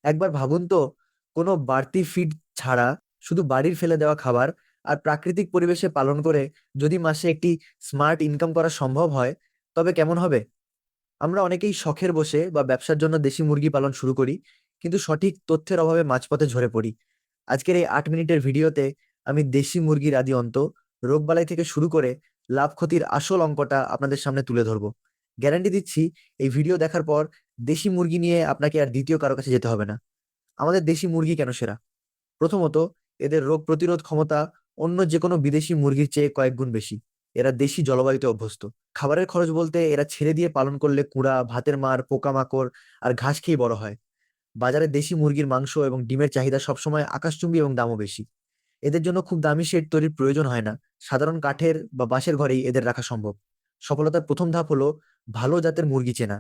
একবার ভাবুন তো, কোনো বাড়তি ফিড ছাড়া শুধু বাড়ির ফেলে দেওয়া খাবার আর প্রাকৃতিক পরিবেশে পালন করে যদি মাসে একটি স্মার্ট ইনকাম করা সম্ভব হয়, তবে কেমন হবে? আমরা অনেকেই শখের বসে বা ব্যবসার জন্য দেশি মুরগি পালন শুরু করি, কিন্তু সঠিক তথ্যের অভাবে মাঝপথে ঝরে পড়ি। আজকের এই 8 মিনিটের ভিডিওতে আমি দেশি মুরগির আদি অন্ত, রোগবালাই থেকে শুরু করে লাভ ক্ষতির আসল অঙ্কটা আপনাদের সামনে তুলে ধরবো। গ্যারান্টি দিচ্ছি, এই ভিডিও দেখার পর দেশি মুরগি নিয়ে আপনাকে আর দ্বিতীয় কারো কাছে যেতে হবে না। আমাদের দেশি মুরগি কেন সেরা? প্রথমত, এদের রোগ প্রতিরোধ ক্ষমতা অন্য যে কোনো বিদেশি মুরগির চেয়ে কয়েক গুণ বেশি। এরা দেশি জলবায়ুতে অভ্যস্ত। খাবারের খরচ বলতে, এরা ছেড়ে দিয়ে পালন করলে কুড়া, ভাতের মার, পোকামাকড় আর ঘাস খেয়ে বড় হয়। বাজারে দেশি মুরগির মাংস এবং ডিমের চাহিদা সবসময় আকাশচুম্বী এবং দামও বেশি। এদের জন্য খুব দামি শেড তৈরির প্রয়োজন হয় না। সাধারণ কাঠের বা বাঁশের ঘরেই এদের রাখা সম্ভব। সফলতার প্রথম ধাপ হলো ভালো জাতের মুরগি চেনা।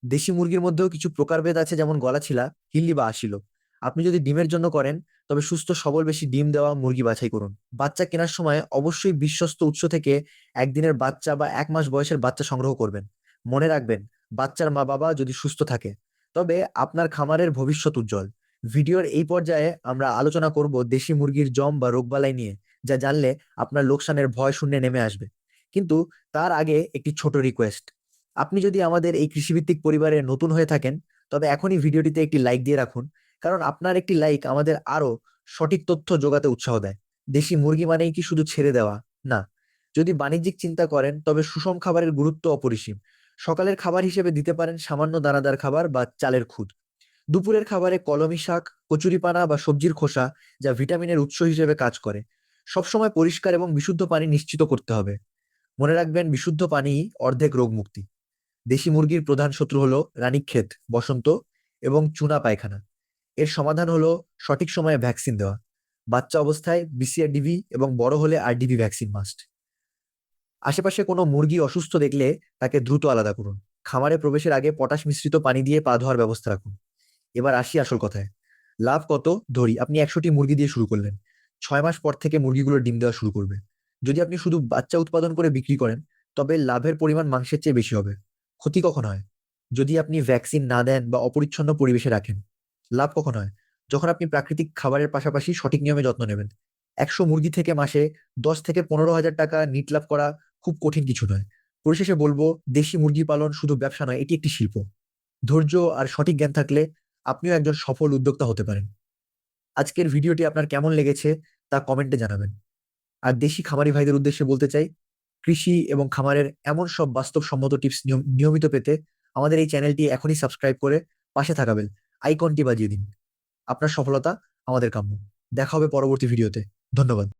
দেশি মুরগির মধ্যেও কিছু প্রকারভেদ আছে, যেমন গলাছিলা, হিল্লি বা আশিলো। আপনি যদি ডিমের জন্য করেন, তবে সুস্থ সবল বেশি ডিম দেওয়া মুরগি বাছাই করুন। বাচ্চা কেনার সময় অবশ্যই বিশ্বস্ত উৎস থেকে একদিনের বাচ্চা বা 1 মাস বয়সের বাচ্চা সংগ্রহ করবেন। মনে রাখবেন, বাচ্চার মা বাবা যদি সুস্থ থাকে, তবে আপনার খামারের ভবিষ্যৎ উজ্জ্বল। ভিডিওর এই পর্যায়ে আমরা আলোচনা করব দেশি মুরগির জম বা রোগবালাই নিয়ে, যা জানলে আপনার লোকসানের ভয় শূন্যে নেমে আসবে। কিন্তু তার আগে একটি ছোট রিকোয়েস্ট। আপনি যদি আমাদের এই কৃষিভিত্তিক পরিবারে নতুন হয়ে থাকেন, তবে এখনই ভিডিওটিতে একটি লাইক দিয়ে রাখুন। কারণ আপনার একটি লাইক আমাদের আরো সঠিক তথ্য জোগাতে উৎসাহ দেয়। দেশি মুরগি মানেই কি শুধু ছেড়ে দেওয়া? না। যদি বাণিজ্যিক চিন্তা করেন, তবে সুষম খাবারের গুরুত্ব অপরিসীম। সকালের খাবার হিসেবে দিতে পারেন সামান্য দানাদার খাবার বা চালের খুদ। দুপুরের খাবারে কলমি শাক, কচুরিপানা বা সবজির খোসা, যা ভিটামিনের উৎস হিসেবে কাজ করে। সবসময় পরিষ্কার এবং বিশুদ্ধ পানি নিশ্চিত করতে হবে। মনে রাখবেন, বিশুদ্ধ পানি অর্ধেক রোগ মুক্তি। দেশি মুরগির প্রধান শত্রু হলো রানীক্ষেত, বসন্ত এবং চুনা পায়খানা। এর সমাধান হলো সঠিক সময়ে ভ্যাকসিন দেওয়া। বাচ্চা অবস্থায় বিসিআরডিবি এবং বড় হলে আরডিবি ভ্যাকসিন মাস্ট। আশেপাশে কোনো মুরগি অসুস্থ দেখলে তাকে দ্রুত আলাদা করুন। খামারে প্রবেশের আগে পটাশ মিশ্রিত পানি দিয়ে পা ধোয়ার ব্যবস্থা রাখুন। এবার আসি আসল কথায়। লাভ কত? ধরি আপনি 100টি মুরগি দিয়ে শুরু করলেন। 6 মাস পর থেকে মুরগিগুলো ডিম দেওয়া শুরু করবে। যদি আপনি শুধু বাচ্চা উৎপাদন করে বিক্রি করেন, তবে লাভের পরিমাণ মাংসের চেয়ে বেশি হবে। ক্ষতি কখন হয়? যদি আপনি ভ্যাকসিন না দেন বা অপরিচ্ছন্ন পরিবেশে রাখেন। লাভ কখন হয়? যখন আপনি প্রাকৃতিক খাবারের পাশাপাশি সঠিক নিয়মে যত্ন নেবেন। 100 মুরগি থেকে মাসে 10 থেকে 15 হাজার টাকা নিট লাভ করা খুব কঠিন কিছু নয়। পরিশেষে বলবো, দেশি মুরগি পালন শুধু ব্যবসা নয়, এটি একটি শিল্প। ধৈর্য আর সঠিক জ্ঞান থাকলে আপনিও একজন সফল উদ্যোক্তা হতে পারেন। আজকের ভিডিওটি আপনার কেমন লেগেছে তা কমেন্টে জানাবেন। আর দেশি খামারি ভাইদের উদ্দেশ্যে বলতে চাই, কৃষি এবং খামারের এমন সব বাস্তবসম্মত টিপস নিয়মিত পেতে আমাদের এই চ্যানেলটি এখনই সাবস্ক্রাইব করে পাশে থাকা বেল আইকনটি বাজিয়ে দিন। আপনার সফলতা আমাদের কাম্য। দেখা হবে পরবর্তী ভিডিওতে। ধন্যবাদ।